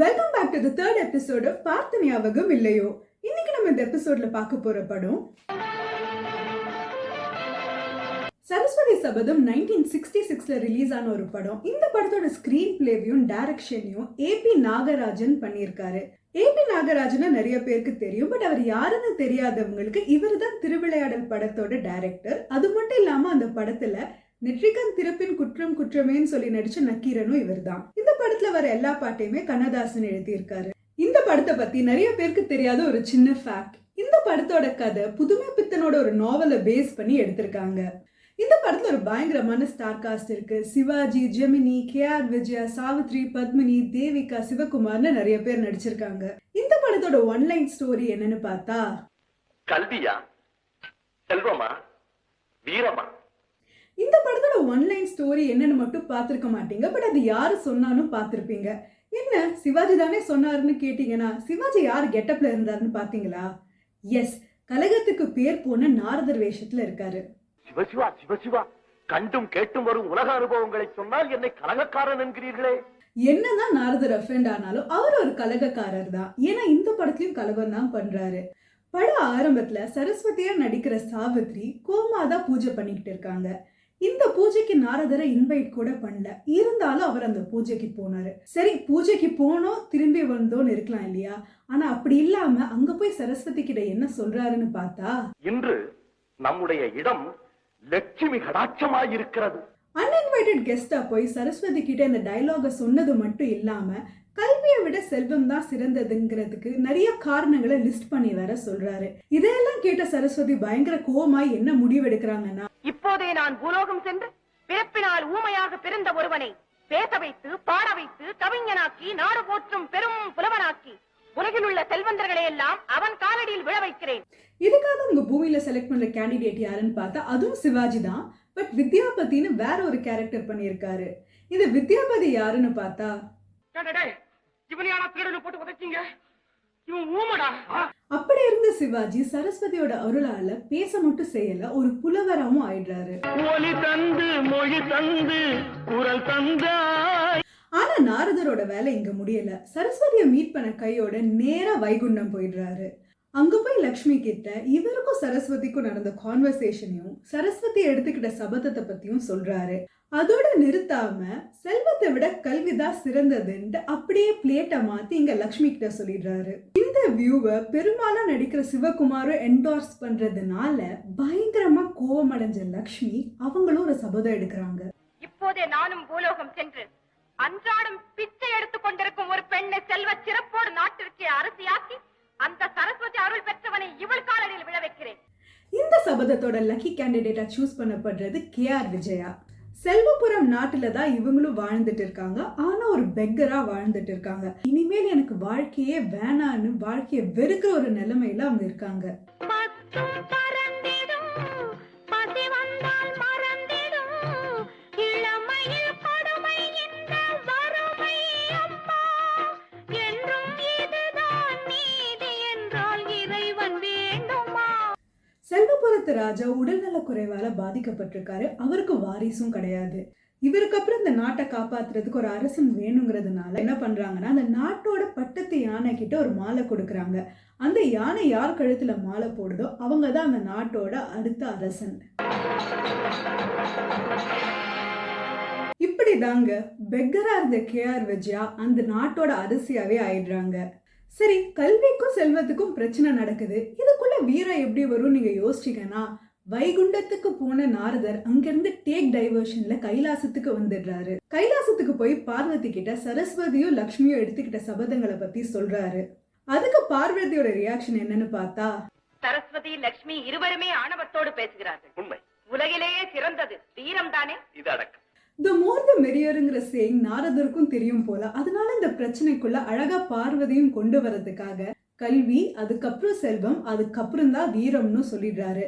Welcome back to the third episode of பார்த்த ஞாபகம் இல்லையோ. இன்னைக்கு நம்ம இந்த எபிசோட்ல பார்க்க போற படம் சரஸ்வதி சபதம் 1966ல ரிலீஸ் ஆன ஒரு படம். இந்த படத்தோட ஸ்கிரீன் பிளேவையும் டைரக்ஷனையும் ஏபி நாகராஜன் பண்ணியிருக்காரு. ஏபி நாகராஜனை நிறைய பேருக்கு தெரியும், பட் அவர் யாருன்னு தெரியாதவங்களுக்கு இவர் தான் திருவிளையாடல் படத்தோட டைரக்டர். அது மட்டும் இல்லாம அந்த படத்துல நெற்றிகன் திறப்பின் குற்றம் குற்றமேன்னு சொல்லி நடிச்ச நக்கீரனும் இவர் தான். இந்த படத்துல வர எல்லா பாட்டையுமே கண்ணதாசன் எழுதியிருக்காரு. இந்த படத்தை பத்தி நிறைய பேருக்கு தெரியாத ஒரு சின்ன ஃபேக்ட், இந்த படத்தோட கதை புதுமை பித்தனோட ஒரு நாவலை பேஸ் பண்ணி எடுத்திருக்காங்க. இந்த படத்துல ஒரு பயங்கரமான ஸ்டார் காஸ்ட் இருக்கு. சிவாஜி, ஜெமினி, KR விஜயா, சாவித்ரி, பத்மினி, தேவிகா, சிவகுமார்னு நிறைய பேர் நடிச்சிருக்காங்க. இந்த படத்தோட ஒன்லைன் ஸ்டோரி என்னன்னு பார்த்தா, கல்வியா, செல்வமா, வீரமா. இந்த படத்தோட ஒன்லைன் ஸ்டோரி என்னன்னு மட்டும் பார்த்திருக்க மாட்டீங்க, பட் அது யாரு சொன்னாலும் பார்த்திருப்பீங்க. என்ன சிவாஜி தானே சொன்னாருன்னு கேட்டீங்கன்னா, சிவாஜி யாரு கெட்டப்ல இருந்தாருன்னு பாத்தீங்களா? எஸ், கலகத்துக்கு பேர் போன நாரதர் வேஷத்துல இருக்காரு. சிவசிவா சிவசிவா, கண்டும் கேட்டும் வரும் உலக அனுபவங்களை சொன்னால் என்னை கலகக்காரன் என்கிறீர்களே. என்னதான் நாரதர் அஃபெண்ட் ஆனாலும் அவர் ஒரு கலகக்காரர் தான். ஏன்னா இந்த படத்திலயும் கலகம் தான் பண்றாரு. பட ஆரம்பத்துல சரஸ்வதியா நடிக்கிற சாவித்ரி கோமாதா பூஜை பண்ணிக்கிட்டு இருக்காங்க. இந்த பூஜைக்கு நாரதரை இன்வைட் கூட பண்ணல, இருந்தாலும் அவர் அந்த பூஜைக்கு போனாரு. சரி, பூஜைக்கு போனோம் திரும்பி வந்தோன்னு இருக்கலாம் இல்லையா? ஆனா அப்படி இல்லாம அங்க போய் சரஸ்வதி கிட்ட என்ன சொல்றாருன்னு பார்த்தா, இன்று நம்முடைய இடம் லட்சுமி கடாட்சமாய் இருக்கிறது. அன்இன்வைட்டட் கெஸ்டா போய் சரஸ்வதி கிட்ட இந்த டயலாக சொன்னது மட்டும் இல்லாம கல்வியை விட செல்வம் தான் சிறந்ததுங்கிறதுக்கு நிறைய காரணங்களை லிஸ்ட் பண்ணி வர சொல்றாரு. இதெல்லாம் கேட்ட சரஸ்வதி பயங்கர கோமாய் என்ன முடிவெடுக்கிறாங்கன்னா, இப்போதே நான் பூலோகம் சென்று பிறப்பினால் ஊமையாக பிறந்த ஒருவனை பேச வைத்து பாட வைத்து கவிஞனாக்கி நாடு போற்றும் பெரும் புலவனாக்கி உலகில் உள்ள செல்வந்தர்களை எல்லாம் அவன் காலடியில் விழ வைக்கிறேன். இதுக்காக உங்க பூமியில செலக்ட் பண்ற கேண்டிடேட் யாருன்னு பார்த்தா அதுவும் சிவாஜி தான். பட் வித்யாபதினு வேற ஒரு கேரக்டர் பண்ணியிருக்காரு. இந்த வித்யாபதி யாருன்னு பார்த்தா, அப்படி இருந்த சிவாஜி சரஸ்வதியோட அருளால பேச மட்டும் செய்யல, ஒரு புலவராவும் ஆயிடுறாரு. ஆனா நாரதரோட வேலை இங்க முடியல. சரஸ்வதியை மீட் பண்ண கையோட நேரா வைகுண்டம் போயிடுறாரு. அங்க போய் லக்ஷ்மி கிட்ட இவருக்கும் சரஸ்வதிக்கும் நடந்த கான்வர்சேஷனையும் சரஸ்வதி எடுத்துக்கிட்ட சபதத்தை பத்தியும் சொல்றாரு. அதோட நிறுத்தாம செல்வத்தை விட கல்விதான் சிறந்ததுன்னு அப்படியே பிளேட்டை மாத்தி இங்க லக்ஷ்மி கிட்ட சொல்லிடுறாரு. இந்த வியூவை பெருமாளா நடிக்கிற சிவகுமாரும் என்டார்ஸ் பண்றதுனால பயங்கரமா கோவமடைஞ்ச லக்ஷ்மி அவங்களும் ஒரு சபதம் எடுக்கிறாங்க. இப்போதே நானும் பூலோகம் சென்று அன்றாடம் பிச்சை எடுத்துக் கொண்டிருக்கும் ஒரு பெண்ணை செல்வ சிறப்போடு நாட்டிற்கு அரசியாக்கி அந்த சரஸ்வதி அருள் பெற்றவனை இவள் காலடியில் விழ வைக்கிறேன். இந்த சபதத்தோட லக்கி கேண்டிடேட்டா சூஸ் பண்ணப்படுறது KR விஜயா. செல்வபுரம் நாட்டுல தான் இவங்களும் வாழ்ந்துட்டு இருக்காங்க. ஆனா ஒரு பெக்கரா வாழ்ந்துட்டு இருக்காங்க. இனிமேல் எனக்கு வாழ்க்கையே வேணான்னு வாழ்க்கையை வெறுக்கிற ஒரு நிலைமையில அவங்க இருக்காங்க. செல்வபுரத்து ராஜா உடல்நல குறைவால பாதிக்கப்பட்டிருக்காரு. அவருக்கு வாரிசும் கிடையாது. இவருக்கு அப்புறம் இந்த நாட்டை காப்பாத்துறதுக்கு ஒரு அரசன் வேணுங்கிறதுனால என்ன பண்றாங்கன்னா, அந்த நாட்டோட பட்டத்து யானை கிட்ட ஒரு மாலை கொடுக்கறாங்க. அந்த யானை யார் கழுத்துல மாலை போடுதோ அவங்க தான் அந்த நாட்டோட அடுத்த அரசன். இப்படிதாங்க பெக்கரா இருந்த KR விஜயா அந்த நாட்டோட அரசியாவே ஆயிடுறாங்க. சரி, கல்விக்கும் செல்வத்துக்கும் பிரச்சனை நடக்குது, இதுக்குள்ள வீரம் எப்படி வரும் நீங்க யோசிச்சீங்கன்னா, வைகுண்டத்துக்கு போன நாரதர் அங்கிருந்து டேக் டைவர்ஷன்ல கைலாசத்துக்கு வந்துடுறாரு. கைலாசத்துக்கு போய் பார்வதி கிட்ட சரஸ்வதியும் லக்ஷ்மியும் எடுத்துக்கிட்ட சபதங்களை பத்தி சொல்றாரு. அதுக்கு பார்வதியோட ரியாக்ஷன் என்னன்னு பார்த்தா, சரஸ்வதி லக்ஷ்மி இருவருமே ஆணவத்தோடு பேசுகிறார்கள். உண்மை, உலகிலேயே சிறந்தது வீரம் தானே. இது அடக்கம். The more the merrierங்கிற சேயிங் நாரதருக்கும் தெரியும் போல. அதனால இந்த பிரச்சனைக்குள்ள அழகா பார்வதியும் கொண்டு வரதுக்காக கல்வி, அதுக்கப்புறம் செல்வம், அதுக்கப்புறம் தான் வீரம்னு சொல்லிடுறாரு.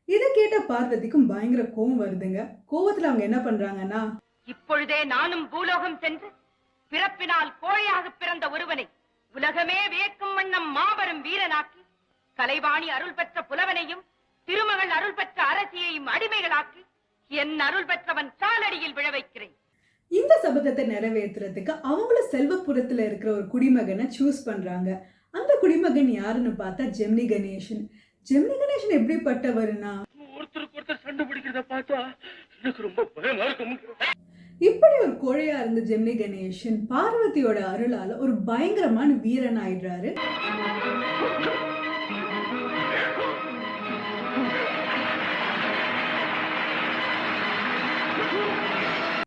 இதை கேட்ட பார்வதிக்கும் பயங்கர கோவம் வருதுங்க. கோவத்துல அவங்க என்ன பண்றாங்கன்னா, இப்பொழுதே நானும் பூலோகம் சென்று பிறப்பினால் கோழையாக பிறந்த ஒருவனை உலகமே வியக்கும் வண்ணம் மாபெரும் வீரனாக்கி கலைவாணி அருள் பெற்ற புலவனையும் திருமகள் அருள் பெற்ற அரசியையும் அடிமைகளாக்கி என் அருள் பெற்றவன் காலடியில் விழ வைக்கிறேன். இந்த சபதத்தை நிறைவேற்றுறதுக்கு அவங்களும் செல்வபுரத்துல இருக்கிற ஒரு குடிமகனை சூஸ் பண்றாங்க. அந்த குடிமகன் யாருன்னு பார்த்தா ஜெமினி கணேசன். ஜெமினி கணேசன் எப்படிப்பட்டவர்னா, ஒருத்தருக்கு ஒருத்தர் சண்டை பிடிக்கிறத பார்த்தா எனக்கு ரொம்ப பயமா இருக்கு. இப்படி ஒரு கோழையா இருந்த ஜெமினி கணேசன் பார்வதியோட அருளால ஒரு பயங்கரமான வீரன் ஆயிடுறாரு.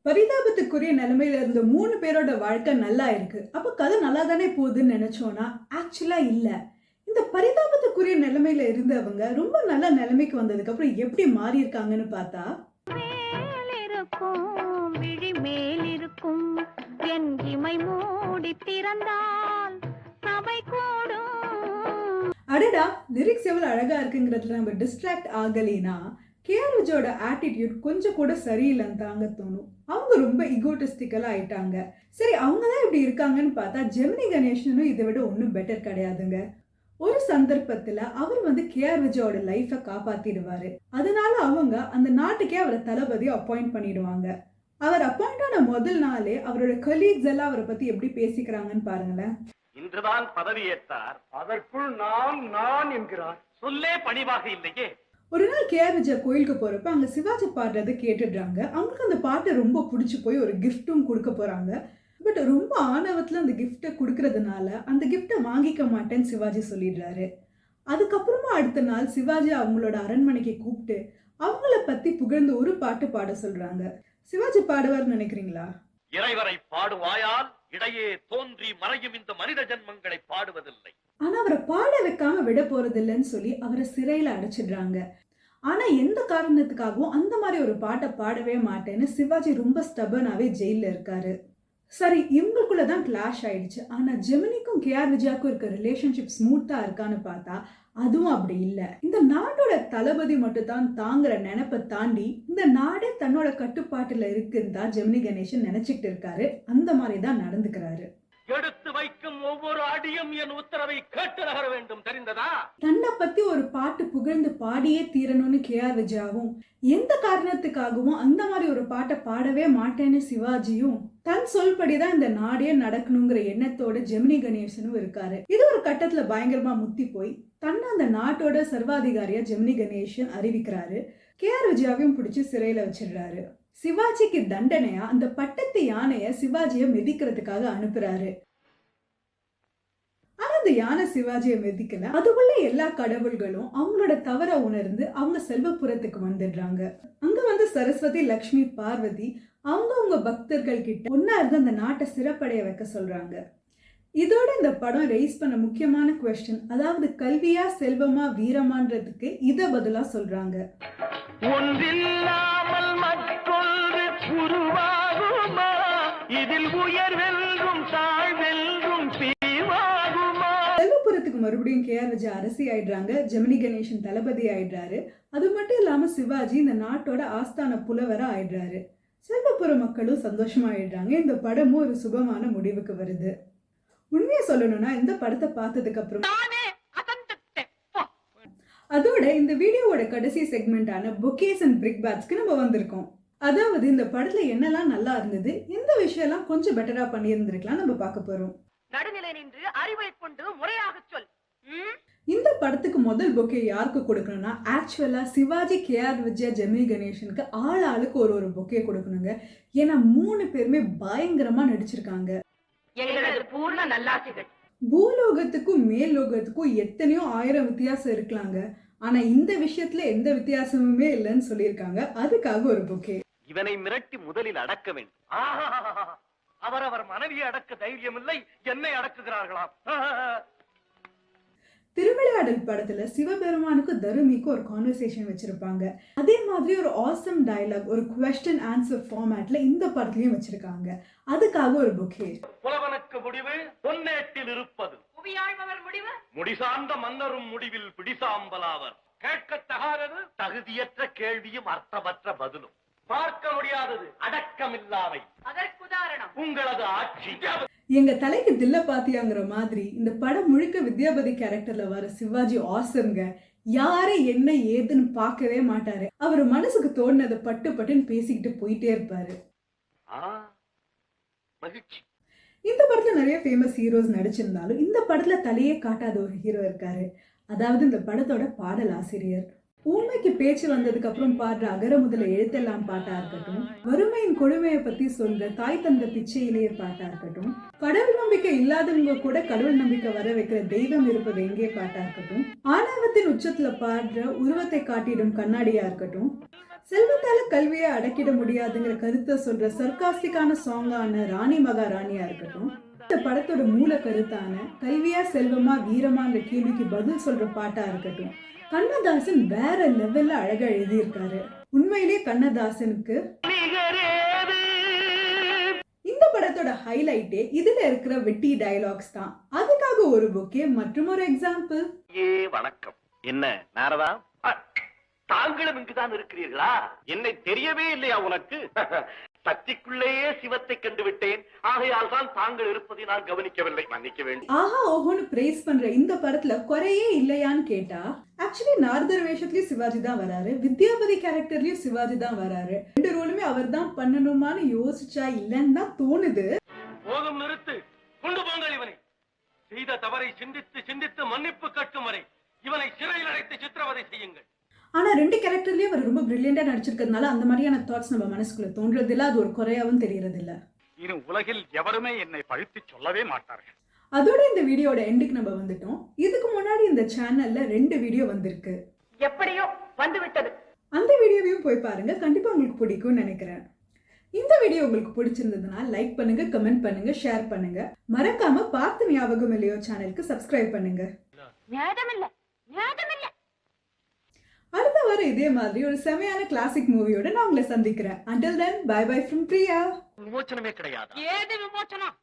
பரிதாபத்துக்குரிய நிலைமையில இருந்த 3 பேரோட வாழ்க்கை நல்லா இருக்கு. அப்ப கதை நல்லா தானே போகுதுன்னு நினைச்சோம்னா ஆக்சுவலா இல்ல. இந்த பரிதாபத்துக்குரிய நிலைமையில இருந்தவங்க ரொம்ப நல்ல நிலைமைக்கு வந்ததுக்கு அப்புறம் எப்படி மாறி இருக்காங்கன்னு பார்த்தா, விழி மேலிருக்கும் என் இமை மூடி திறந்தால் சபை கூடும். அடடா லிரிக்ஸ் எவ்வளவு அழகா இருக்குங்கிறதுல நம்ம டிஸ்ட்ராக்ட் ஆகலைனா கேஆர் விஜயோட ஆட்டிடியூட் கொஞ்சம் கூட சரியில்லைன்னு தாங்க தோணும். அவங்க ரொம்ப இகோட்டிஸ்டிக்கலா ஆயிட்டாங்க. சரி, அவங்க தான் இப்படி இருக்காங்கன்னு பார்த்தா ஜெமினி கணேசனும் இதை விட ஒன்றும் பெட்டர் கிடையாதுங்க. ஒரு சந்தர்ப்பத்துல அவர் கேஆர் விஜயோட லைஃபை காப்பாத்திடுவாரு. அதனால அவங்க அந்த நாட்டுக்கே அவரை தளபதியை அப்பாயிண்ட் பண்ணிடுவாங்க. அவர் அப்பாயிண்ட் ஆன முதல் நாளே அவரோட கலீக்ஸ் எல்லாம் அவரை பத்தி எப்படி பேசிக்கிறாங்கன்னு பாருங்களேன். இன்றுதான் பதவியேற்றார், அதற்குள் நான் என்கிறார். சொல்லே பணிவாக இல்லையே. ஒரு நாள் கேஆர் விஜயா கோயிலுக்கு போறப்ப அங்க சிவாஜி பாடுறதை கேட்டுடுறாங்க. அவங்களுக்கு அந்த பாட்டை ரொம்ப பிடிச்சி போய் ஒரு கிஃப்ட்டும் கொடுக்க போறாங்க. பட் ரொம்ப ஆணவத்துல அந்த கிஃப்டை கொடுக்கறதுனால அந்த கிஃப்டை வாங்கிக்க மாட்டேன்னு சிவாஜி சொல்லிடுறாரு. அதுக்கப்புறமா அடுத்த நாள் சிவாஜி அவங்களோட அரண்மனைக்கு கூப்பிட்டு அவங்கள பத்தி புகழ்ந்து ஒரு பாட்டு பாட சொல்றாங்க. சிவாஜி பாடுவார்னு நினைக்கிறீங்களா? இறைவரை பாடுவாயால் இடையே தோன்றி மறையும் இந்த மனித ஜென்மங்களை பாடுவதில்லை. ஆனா அவரை பாட வைக்காம விட போறது இல்லைன்னு சொல்லி அவரை சிறையில அடைச்சிடுறாங்க. ஆனா எந்த காரணத்துக்காகவும் அந்த மாதிரி ஒரு பாட்டை பாடவே மாட்டேன்னு சிவாஜி ரொம்ப ஸ்டபனாவே ஜெயில இருக்காரு. சரி, இவங்களுக்குள்ளதான் கிளாஷ் ஆயிடுச்சு. ஆனா ஜெமினிக்கும் கேஆர் விஜயாக்கும் இருக்க ரிலேஷன்ஷிப் ஸ்மூத்தா இருக்கான்னு பார்த்தா அதுவும் அப்படி இல்லை. இந்த நாட்டோட தளபதி மட்டும் தான் தாங்குற நினைப்பை தாண்டி இந்த நாடே தன்னோட கட்டுப்பாட்டுல இருக்குன்னு தான் ஜெமினி கணேசன் நினைச்சிட்டு இருக்காரு. அந்த மாதிரி தான் நடந்துக்கிறாரு. எடுத்து வைக்கும் ஒவ்வொரு அடியும் என் உத்தரவை கேட்டு நகர வேண்டும், தெரிந்ததா? தன்னை பத்தி ஒரு பாட்டு புகழ்ந்து பாடியே தீரணும்னு கேஆர் விஜயாவும், எந்த காரணத்துக்காகவும் அந்த மாதிரி ஒரு பாட்டை பாடவே மாட்டேன்னு சிவாஜியும், தன் சொல்படிதான் இந்த நாடே நடக்கணுங்கிற எண்ணத்தோட ஜெமினி கணேசனும் இருக்காரு. இது ஒரு கட்டத்துல பயங்கரமா முத்தி போய் தன்னை அந்த நாட்டோட சர்வாதிகாரியா ஜெமினி கணேசன் அறிவிக்கிறாரு. கேஆர் விஜயாவையும் பிடிச்சி சிறையில வச்சிடுறாரு. சிவாஜிக்கு தண்டனையா அந்த பட்டத்து யானைய சிவாஜிய மிதிக்கிறதுக்காக அனுப்புறாரு. ஆனா அந்த யானை சிவாஜிய மிதிக்கல. அதுக்குள்ள எல்லா கடவுள்களும் அவங்களோட தவற உணர்ந்து அவங்க செல்வபுரத்துக்கு வந்துடுறாங்க. அங்க சரஸ்வதி, லக்ஷ்மி, பார்வதி அவங்க பக்தர்கள் கிட்ட ஒன்னா இருந்து அந்த நாட்டை சிறப்படைய வைக்க சொல்றாங்க. இதோட இந்த படம் ரைஸ் பண்ண முக்கியமான குவெஸ்டின், அதாவது கல்வியா செல்வமா வீரமான்றதுக்கு இத பதிலா சொல்றாங்க. ஒன்றில்லாமல் மற்றொன்று உருவாகுமா? இதில் உயர்வெல்லும் தாழ்வெல்லும் பிரிவாகுமா? செல்வபுரத்துக்கு மறுபடியும் கேஆர் விஜயா அரசி ஆயிடுறாங்க. ஜெமினி கணேசன் தளபதி ஆயிடுறாரு. அது மட்டும் இல்லாம சிவாஜி இந்த நாட்டோட ஆஸ்தான புலவரா ஆயிடுறாரு. செல்வபுர மக்களும் சந்தோஷமா ஆயிடுறாங்க. இந்த படமும் ஒரு சுபமான முடிவுக்கு வருது. உண்மையா சொல்லணும்னா இந்த படத்தை பார்த்ததுக்கு அப்புறம் அதோட இந்த வீடியோவோட கடைசி செக்மெண்டான பொக்கேஸ் அண்ட் பிரிக் பேட்ஸ்க்கு நம்ம வந்திருக்கோம். அதாவது இந்த படத்துல என்னெல்லாம் நல்லா இருந்தது, எந்த விஷயம் எல்லாம் கொஞ்சம் பெட்டரா பண்ணி இருந்திருக்கலாம் நம்ம பார்க்க போறோம். நடுநிலை நின்று அறிவை கொண்டு முறையாக சொல். இந்த படத்துக்கு முதல் பொக்கே யாருக்கு கொடுக்கணும்னா ஆக்சுவலா சிவாஜி, கேஆர் விஜயா, ஜெமினி கணேசனுக்கு ஆளுக்கு ஒரு பொக்கே கொடுக்கணுங்க. ஏன்னா 3 பேருமே பயங்கரமா நடிச்சிருக்காங்க. எங்களது பூர்ண நல்லாசிகள். பூலோகத்துக்கும் மேல் லோகத்துக்கும் எத்தனையோ 1000 வித்தியாசம் இருக்கலாங்க. ஆனா இந்த விஷயத்துல எந்த வித்தியாசமுமே இல்லைன்னு சொல்லியிருக்காங்க. அதுக்காக ஒரு பொக்கே. இவனை மிரட்டி முதலில் அடக்க வேண்டும். அவரவர் மனைவியை அடக்க தைரியம் இல்லை, என்னை அடக்குகிறார்களாம். திருவிளையாடல் படத்துல சிவபெருமானுக்கு தருமிக்கு ஒரு கான்வர்சேஷன் வச்சிருப்பாங்க. அதே மாதிரி ஒரு ஆசம் டயலாக், ஒரு குவெஸ்டன் ஆன்சர் ஃபார்மேட்ல இந்த படத்துலயும் வச்சிருக்காங்க. அதுக்காக ஒரு பொக்கே. புலவனுக்கு முடிவு பொன்னேட்டில் இருப்பது, புவியாழ்பவர் முடிவு முடிசார்ந்த மன்னரும் முடிவில் பிடிசாம்பலாவர். கேட்கத்தகாதது தகுதியற்ற கேள்வியும் அர்த்தமற்ற பதிலும், பார்க்க முடியாதது அடக்கமில்லாமை. அதற்கு உதாரணம் உங்களது ஆட்சி. எங்க தலைக்கு தில்ல பாத்தியாங்கிற மாதிரி இந்த படம் முழுக்க வித்யாபதி கேரக்டர்ல வர சிவாஜி ஆசம்ங்க. யாரை என்ன ஏதுன்னு பார்க்கவே மாட்டாரு. அவர் மனசுக்கு தோணுனதை பட்டுன்னு பேசிக்கிட்டு போயிட்டே இருப்பாரு. மகிழ்ச்சி. இந்த படத்துல நிறைய ஃபேமஸ் ஹீரோஸ் நடிச்சிருந்தாலும் இந்த படத்துல தலையே காட்டாத ஒரு ஹீரோ இருக்காரு. அதாவது இந்த படத்தோட பாடல் ஆசிரியர். ஊமைக்கு பேச்சு வந்ததுக்கு அப்புறம் பாடுற அகர முதல எழுத்தெல்லாம் பாட்டா இருக்கட்டும், வறுமையின் கொடுமையை பத்தி சொல்ற தாய் தந்த பிச்சையிலேயே பாட்டா இருக்கட்டும், கடவுள் நம்பிக்கை இல்லாதவங்க கூட கடவுள் நம்பிக்கை வர வைக்கிற தெய்வம் இருப்பது எங்கே பாட்டா இருக்கட்டும், ஆணவத்தின் உச்சத்துல பாடுற உருவத்தை காட்டிடும் கண்ணாடியா இருக்கட்டும், செல்வத்தால கல்வியை அடக்கிட முடியாதுங்கிற கருத்தை சொல்ற சர்காஸ்டிக்கான சாங்கான ராணி மகாராணியா இருக்கட்டும், இந்த படத்தோட மூல கருத்தான கல்வியா செல்வமா வீரமான்ற கேள்விக்கு பதில் சொல்ற பாட்டா இருக்கட்டும், கண்ணதாசன் வேற லெவல்ல அழகா எழுதியிருக்காரு. உண்மையிலே கண்ணதாசனுக்கு இந்த படத்தோட ஹைலைட்டே இதுல இருக்கிற வெட்டி டயலாக்ஸ் தான். அதுக்காக ஒரு புக்கே மற்றும் ஒரு எக்ஸாம்பிள். வணக்கம். என்ன நாரதா, தாங்களும் இங்குதான் இருக்கிறீர்களா? என்னை தெரியவே இல்லையா உனக்கு? சக்திக்குள்ளேயே சிவத்தை கண்டுவிட்டேன். ஆகையால் தான் தாங்கள் இருப்பதை நான் கவனிக்கவில்லை. மன்னிக்க வேண்டும். ஆஹா ஓஹோன்னு பிரைஸ் பண்ற இந்த படத்துல குறையே இல்லையான்னு கேட்டா, ஆக்சுவலி நாரதர் வேஷத்துலயும் சிவாஜி தான் வராரு, வித்யாபதி கேரக்டர்லயும் சிவாஜி தான் வராரு. ரெண்டு ரோலுமே அவர் தான் பண்ணணுமான்னு யோசிச்சா இல்லன்னு தான் தோணுது. போதும், நிறுத்து. கொண்டு போங்கள் இவனை. செய்த தவறை சிந்தித்து சிந்தித்து மன்னிப்பு கேட்கும் வரை இவனை சிறையில் அடைத்து சித்திரவதை செய்யுங்கள். ஆனா ரெண்டு கேரக்டர்லயும் அவர் ரொம்ப பிரில்லியண்டா நடிச்சிருக்கிறதுனால அந்த மாதிரியான தாட்ஸ் நம்ம மனசுக்குள்ள தோன்றது இல்ல. அது ஒரு குறையாவும் தெரியறது இல்ல. இனி உலகில் எவருமே என்னை பழித்து சொல்லவே மாட்டார்கள். அதோட இந்த வீடியோட எண்டுக்கு நம்ம வந்துட்டோம். இதுக்கு முன்னாடி இந்த சேனல்ல 2 வீடியோ வந்திருக்கு. எப்படியோ வந்து விட்டது. அந்த வீடியோவையும் போய் பாருங்க, கண்டிப்பா உங்களுக்கு பிடிக்கும்னு நினைக்கிறேன். இந்த வீடியோ உங்களுக்கு பிடிச்சிருந்ததுன்னா லைக் பண்ணுங்க, கமெண்ட் பண்ணுங்க, ஷேர் பண்ணுங்க. மறக்காம பார்த்து ஞாபகம் இல்லையோ சேனலுக்கு சப்ஸ்கிரைப் பண்ணுங்க. ஞாபகமில்ல. அடுத்த வாரம் இதே மாதிரி ஒரு செமையான கிளாசிக் மூவியோட நான் உங்களை சந்திக்கிறேன். Until then, bye bye from Priya. விமோச்சனமே கிடையாது. ஏது விமோச்சனம்?